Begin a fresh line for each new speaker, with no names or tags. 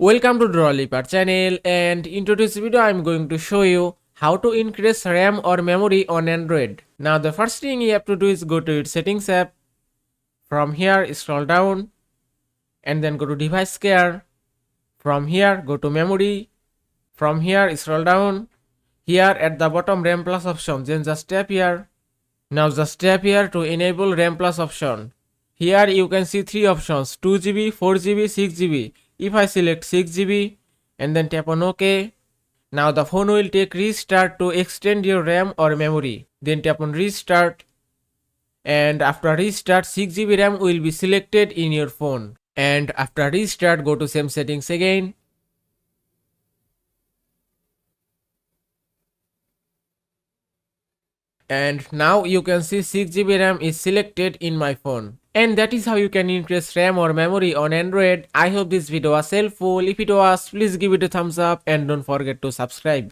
Welcome to Drawliper channel, and in today's video I'm going to show you how to increase RAM or memory on Android. Now the first thing you have to do is go to its settings app. From here scroll down and then go to device care. From here go to memory. From here scroll down. Here at the bottom RAM plus option, then just tap here. Now just tap here to enable RAM plus option. Here you can see three options: 2GB, 4GB, 6GB. If I select 6GB and then tap on OK, now the phone will take restart to extend your RAM or memory. Then tap on restart, and after restart 6GB RAM will be selected in your phone. And after restart go to same settings again. And now you can see 6GB RAM is selected in my phone. And that is how you can increase RAM or memory on Android. I hope this video was helpful. If it was, please give it a thumbs up and don't forget to subscribe.